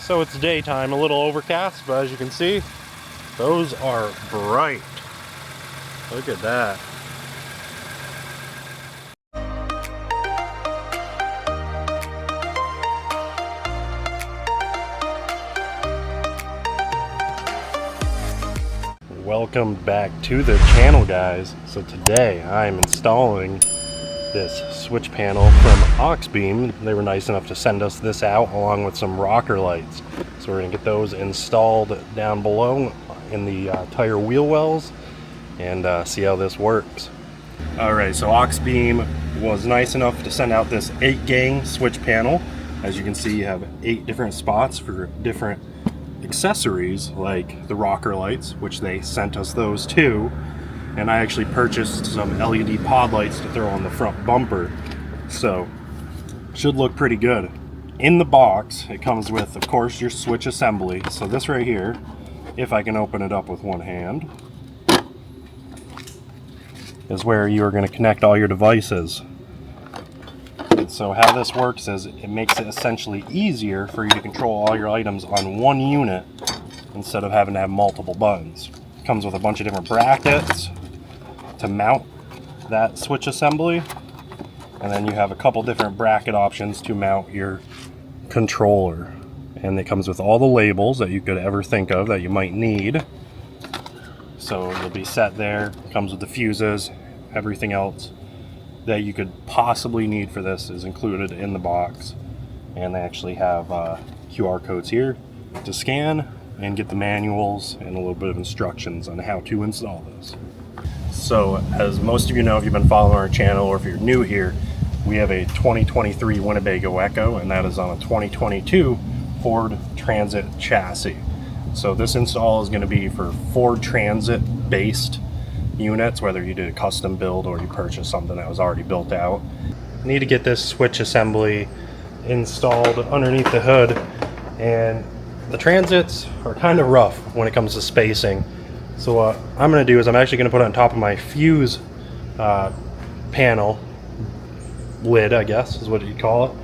So it's daytime, a little overcast, but as you can see, those are bright. Look at that. Welcome back to the channel, guys. So today I'm installing this switch panel from Auxbeam. They were nice enough to send us this out along with some rocker lights. So we're gonna get those installed down below in the tire wheel wells and see how this works. Alright, so Auxbeam was nice enough to send out this 8-gang switch panel. As you can see, you have 8 different spots for different accessories like the rocker lights, which they sent us those too. And I actually purchased some LED pod lights to throw on the front bumper, so should look pretty good. In the box it comes with, of course, your switch assembly. So this right here, if I can open it up with one hand, is where you are going to connect all your devices. And so how this works is it makes it essentially easier for you to control all your items on one unit instead of having to have multiple buttons. It comes with a bunch of different brackets to mount that switch assembly, and then you have a couple different bracket options to mount your controller, and it comes with all the labels that you could ever think of that you might need. So it'll be set there. It comes with the fuses. Everything else that you could possibly need for this is included in the box, and they actually have QR codes here to scan and get the manuals and a little bit of instructions on how to install this. So as most of you know, if you've been following our channel or if you're new here, we have a 2023 Winnebago Echo, and that is on a 2022 Ford Transit chassis. So this install is going to be for Ford Transit based units, whether you did a custom build or you purchased something that was already built out. You need to get this switch assembly installed underneath the hood, and the Transits are kind of rough when it comes to spacing. So what I'm going to do is I'm actually going to put it on top of my fuse panel lid, I guess is what you call it.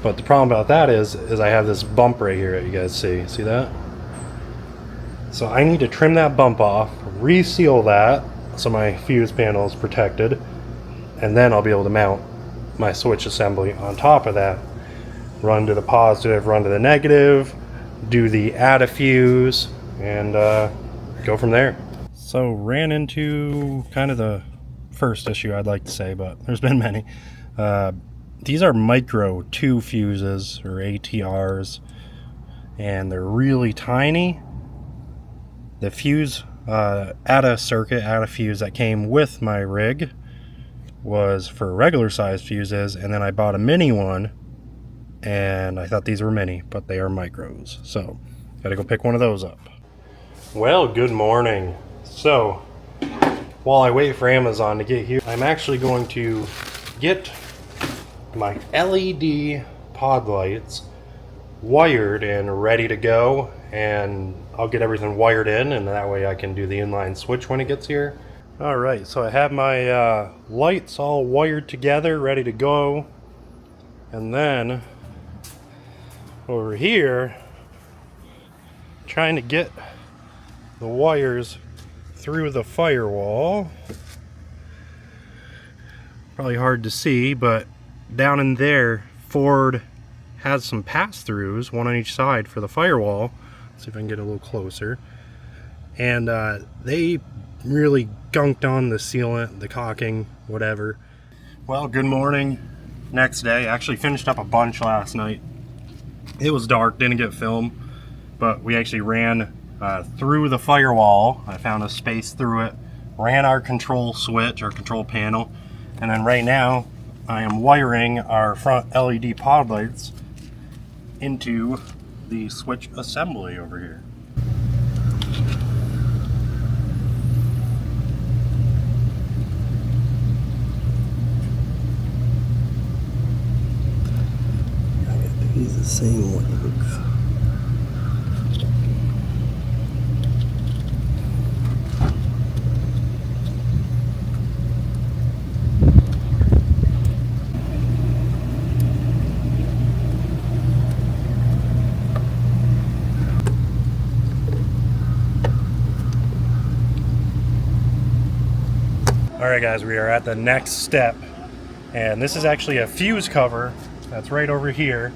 But the problem about that is I have this bump right here that you guys see that? So I need to trim that bump off, reseal that so my fuse panel is protected, and then I'll be able to mount my switch assembly on top of that. Run to the positive, run to the negative, do the add a fuse, and go from there. So ran into kind of the first issue, I'd like to say, but there's been many. These are micro 2 fuses or ATRs, and they're really tiny. The fuse ATA fuse that came with my rig was for regular size fuses, and then I bought a mini one, and I thought these were mini, but they are micros. So gotta go pick one of those up. Well, good morning. So while I wait for Amazon to get here, I'm actually going to get my LED pod lights wired and ready to go, and I'll get everything wired in, and that way I can do the inline switch when it gets here. Alright, so I have my lights all wired together, ready to go, and then over here trying to get the wires through the firewall. Probably hard to see, but down in there Ford has some pass-throughs, one on each side for the firewall. Let's see if I can get a little closer. And they really gunked on the sealant, the caulking, whatever. Well, good morning. Next day. Actually finished up a bunch last night. It was dark, didn't get film, but we actually ran through the firewall. I found a space through it, ran our control switch, our control panel, and then right now I am wiring our front LED pod lights into the switch assembly over here. I got these the same length. Alright guys, we are at the next step, and this is actually a fuse cover that's right over here.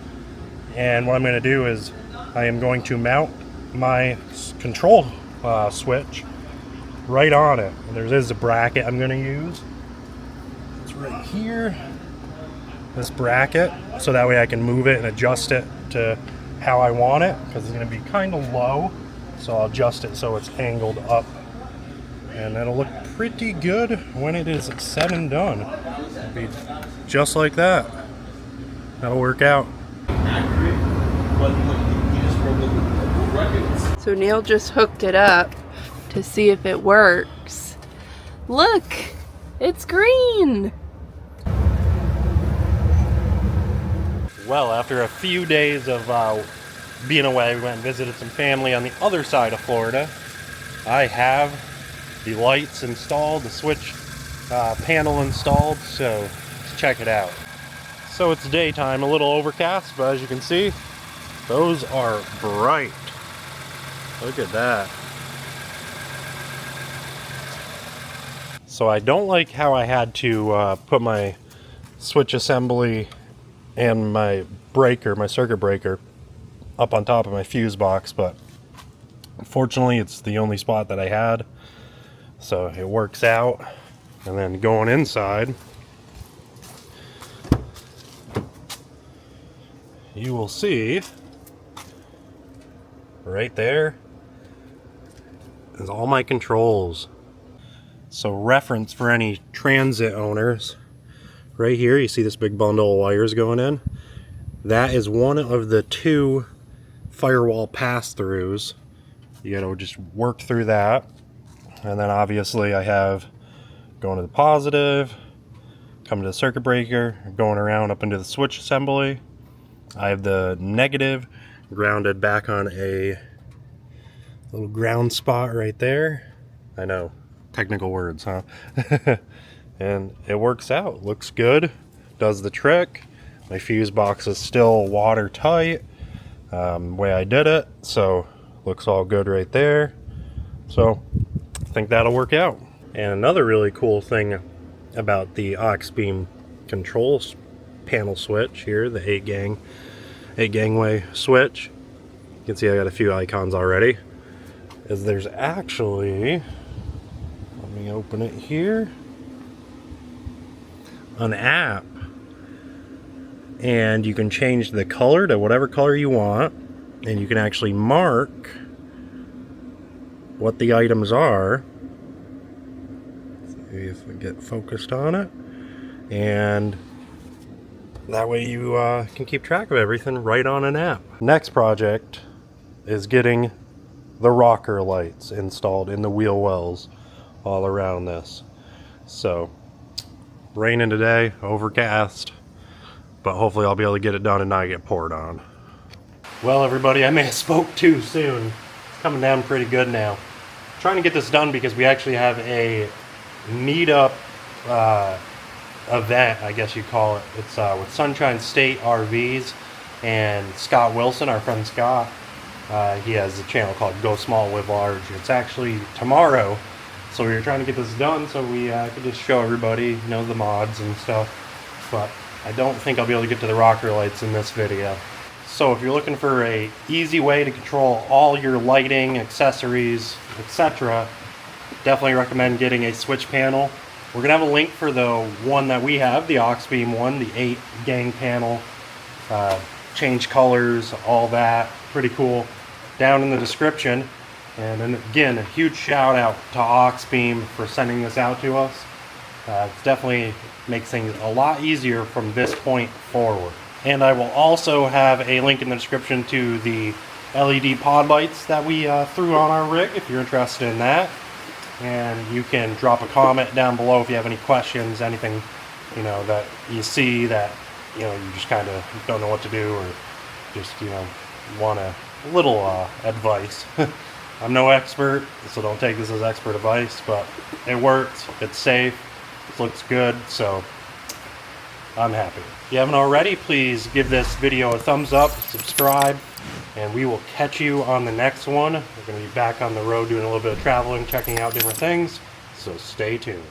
And what I'm going to do is I am going to mount my control switch right on it. And there is a bracket I'm going to use. It's right here, this bracket, so that way I can move it and adjust it to how I want it, because it's going to be kind of low, so I'll adjust it so it's angled up, and it'll look pretty good when it is said and done. It'll be just like that. That'll work out. So Neil just hooked it up to see if it works. Look, it's green. Well, after a few days of being away, we went and visited some family on the other side of Florida. I have the lights installed, the switch panel installed, so let's check it out. So it's daytime, a little overcast, but as you can see, those are bright. Look at that. So I don't like how I had to put my switch assembly and my breaker, my circuit breaker, up on top of my fuse box, but unfortunately it's the only spot that I had, so it works out. And then going inside, you will see right there is all my controls. So reference for any transit owners, right here you see this big bundle of wires going in. That is one of the 2 firewall pass-throughs. You gotta just work through that. And then obviously I have going to the positive, coming to the circuit breaker, going around up into the switch assembly. I have the negative grounded back on a little ground spot right there. I know, technical words, huh? And it works out, looks good, does the trick. My fuse box is still watertight, way I did it, so looks all good right there. So I think that'll work out. And another really cool thing about the Auxbeam control panel switch here, the 8 gangway switch, you can see I got a few icons already, is there's actually, let me open it here, an app, and you can change the color to whatever color you want, and you can actually mark what the items are. See if we get focused on it, and that way you can keep track of everything right on an app. Next project is getting the rocker lights installed in the wheel wells all around this. So raining today, overcast, but hopefully I'll be able to get it done and not get poured on. Well everybody, I may have spoke too soon. It's coming down pretty good now. I'm trying to get this done because we actually have a meetup event, I guess you call it. It's with Sunshine State RVs and Scott Wilson, our friend Scott. He has a channel called Go Small Live Large. It's actually tomorrow, so we were trying to get this done so we could just show everybody, you know, the mods and stuff. But I don't think I'll be able to get to the rocker lights in this video. So if you're looking for a easy way to control all your lighting, accessories, etc., definitely recommend getting a switch panel. We're gonna have a link for the one that we have, the Auxbeam one, the 8 gang panel, change colors, all that, pretty cool, down in the description. And then again, a huge shout out to Auxbeam for sending this out to us. It definitely makes things a lot easier from this point forward. And I will also have a link in the description to the LED pod lights that we threw on our rig if you're interested in that. And you can drop a comment down below if you have any questions, anything, you know, that you see that, you know, you just kind of don't know what to do, or just, you know, want a little advice. I'm no expert, so don't take this as expert advice, but it works, it's safe, it looks good, so I'm happy. If you haven't already, please give this video a thumbs up, subscribe, and we will catch you on the next one. We're going to be back on the road doing a little bit of traveling, checking out different things, so stay tuned.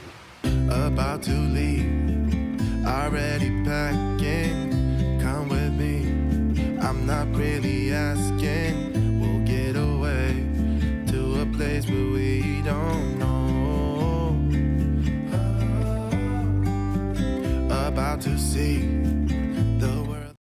about to leave, already packing. Come with me, I'm not really asking. We'll get away to a place where we don't know. About to see